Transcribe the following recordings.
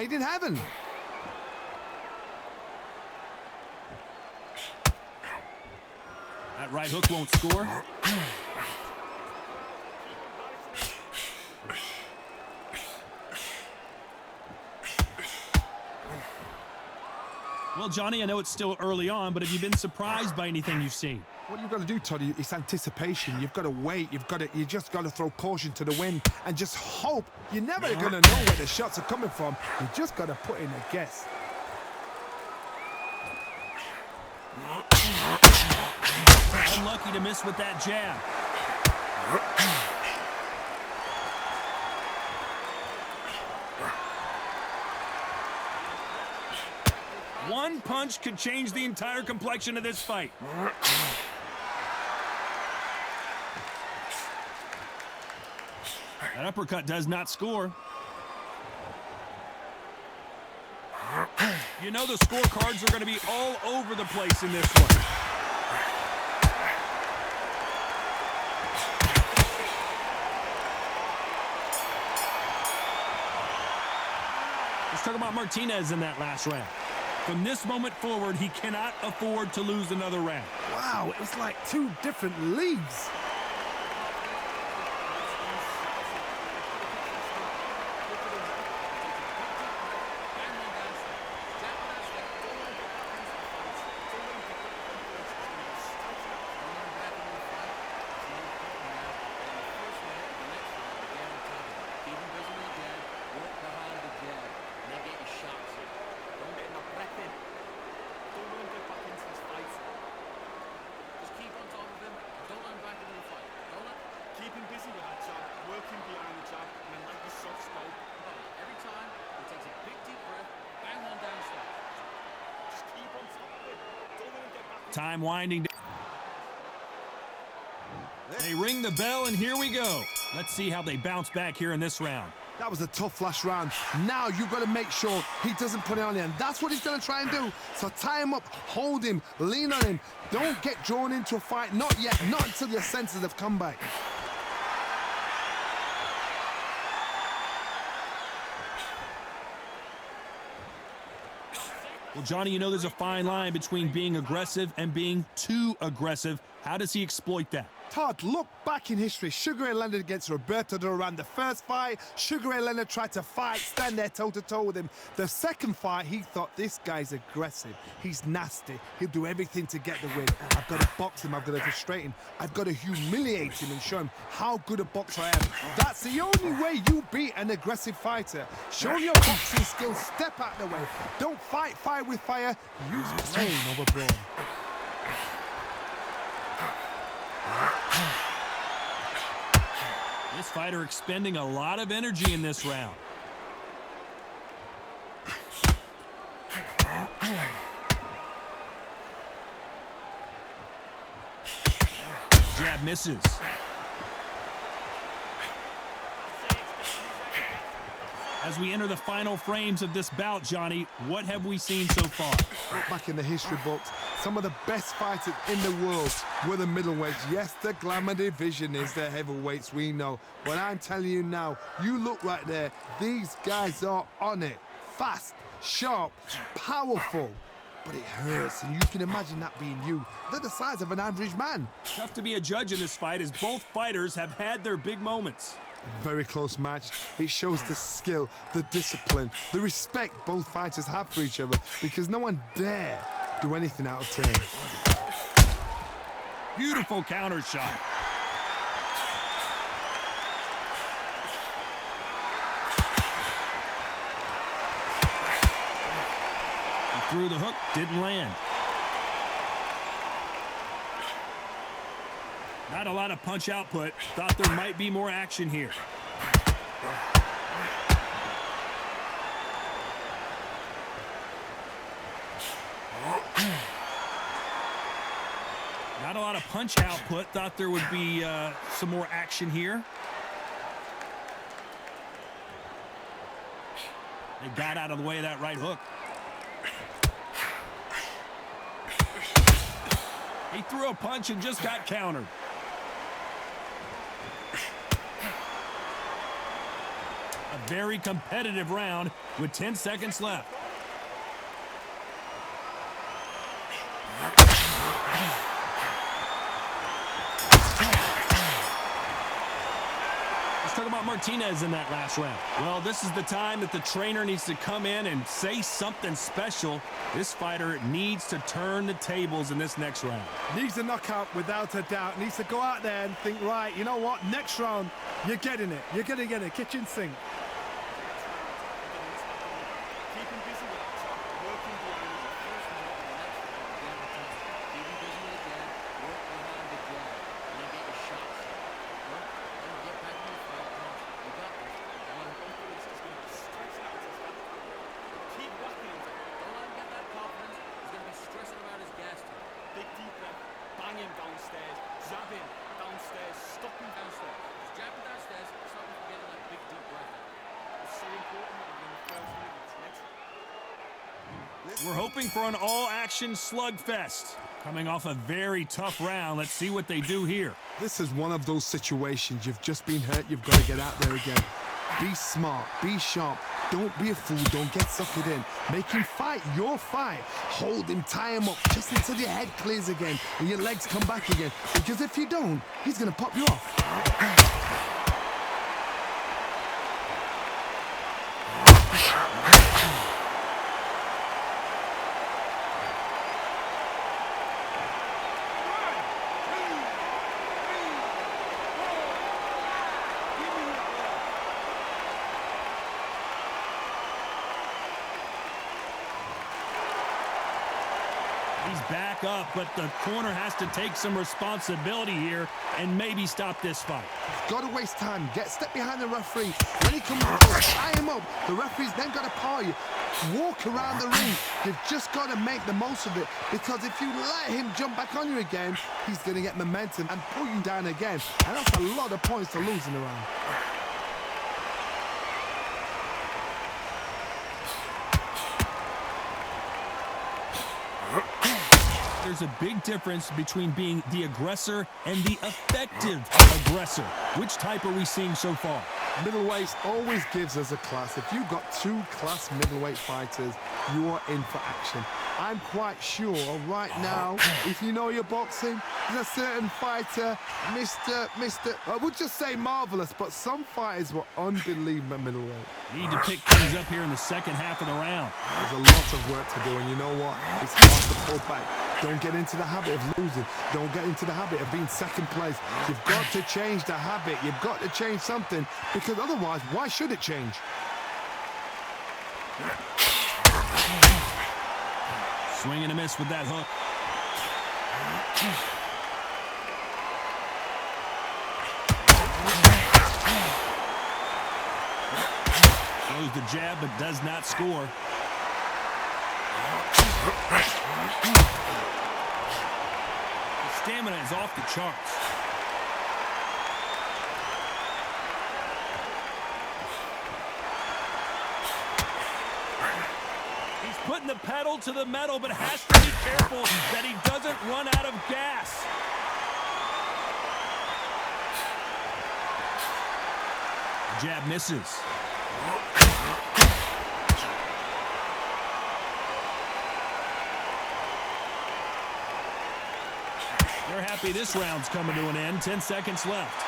Made in heaven. That right hook won't score. Well, Johnny, I know it's still early on, but have you been surprised by anything you've seen? What you've got to do, Toddy, is anticipation. You've got to wait. You just got to throw caution to the wind and just hope. You're never going to know where the shots are coming from. You just got to put in a guess. Unlucky to miss with that jab. One punch could change the entire complexion of this fight. That uppercut does not score. You know the scorecards are going to be all over the place in this one. Let's talk about Martinez in that last round. From this moment forward, he cannot afford to lose another round. Wow, it's like two different leagues. Time winding down. They ring the bell, and here we go. Let's see how they bounce back here in this round. That was a tough last round. Now you've got to make sure he doesn't put it on you, and that's what he's going to try and do. So tie him up, hold him, lean on him. Don't get drawn into a fight. Not yet. Not until your senses have come back. Well, Johnny, you know there's a fine line between being aggressive and being too aggressive. How does he exploit that? Todd, look back in history. Sugar Ray Leonard against Roberto Duran. The first fight, Sugar Ray Leonard tried to fight, stand there toe-to-toe with him. The second fight, he thought, this guy's aggressive. He's nasty. He'll do everything to get the win. I've got to box him. I've got to frustrate him. I've got to humiliate him and show him how good a boxer I am. That's the only way you beat an aggressive fighter. Show your boxing skills. Step out the way. Don't fight fire with fire. Use brain over brawn. This fighter expending a lot of energy in this round. Jab misses. As we enter the final frames of this bout, Johnny, what have we seen so far? Look back in the history books, some of the best fighters in the world were the middleweights. Yes, the glamour division is the heavyweights, we know. But I'm telling you now, you look right there, these guys are on it. Fast, sharp, powerful. But it hurts, and you can imagine that being you. They're the size of an average man. Tough to be a judge in this fight as both fighters have had their big moments. Very close match. It shows the skill, the discipline, the respect both fighters have for each other because no one dare do anything out of turn. Beautiful counter shot. He threw the hook, didn't land. Not a lot of punch output. Thought there might be more action here. Not a lot of punch output. Thought there would be some more action here. They got out of the way of that right hook. He threw a punch and just got countered. A very competitive round with 10 seconds left. Let's talk about Martinez in that last round. Well, this is the time that the trainer needs to come in and say something special. This fighter needs to turn the tables in this next round. Needs a knockout without a doubt. Needs to go out there and think, right, you know what, next round, you're getting it. You're going to get it. Kitchen sink. Downstairs, jab him downstairs, stop him downstairs. Just jab him downstairs, stop him from getting that big deep breath. It's so important that in the first minutes. We're hoping for an all-action slugfest. Coming off a very tough round, let's see what they do here. This is one of those situations. You've just been hurt. You've got to get out there again. Be smart. Be sharp. Don't be a fool. Don't get suckered in. Make him fight your fight. Hold him, tie him up just until your head clears again and your legs come back again. Because if you don't, he's going to pop you off. He's back up, but the corner has to take some responsibility here and maybe stop this fight. Got to waste time. Step behind the referee. When he comes close, tie him up. The referee's then got to power you. Walk around the ring. You've just got to make the most of it, because if you let him jump back on you again, he's going to get momentum and pull you down again. And that's a lot of points to lose in the round. There's a big difference between being the aggressor and the effective aggressor. Which type are we seeing so far? Middleweights always gives us a class. If you've got two class middleweight fighters, you are in for action. I'm quite sure right now, if you know your boxing, there's a certain fighter, Mr. I would just say marvelous, but some fighters were unbelievable middleweight. Need to pick things up here in the second half of the round. There's a lot of work to do, and you know what? It's hard to pull back. Don't get into the habit of losing. Don't get into the habit of being second place. You've got to change the habit. You've got to change something, because otherwise, why should it change? Swing and a miss with that hook. Throws the jab, but does not score. His stamina is off the charts. He's putting the pedal to the metal, but has to be careful that he doesn't run out of gas. Jab misses. They're happy this round's coming to an end. 10 seconds left.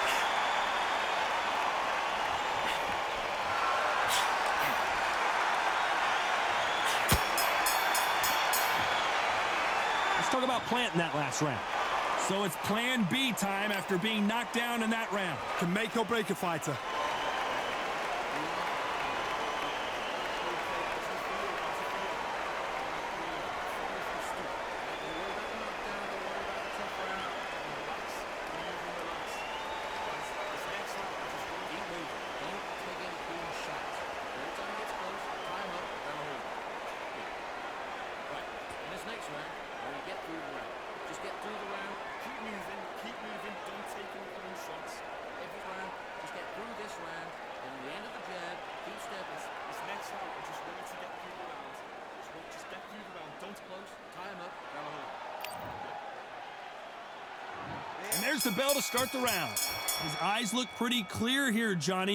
Let's talk about planting that last round. So it's plan B time after being knocked down in that round. Can make or break a fighter. And there's the bell to start the round. His eyes look pretty clear here, Johnny.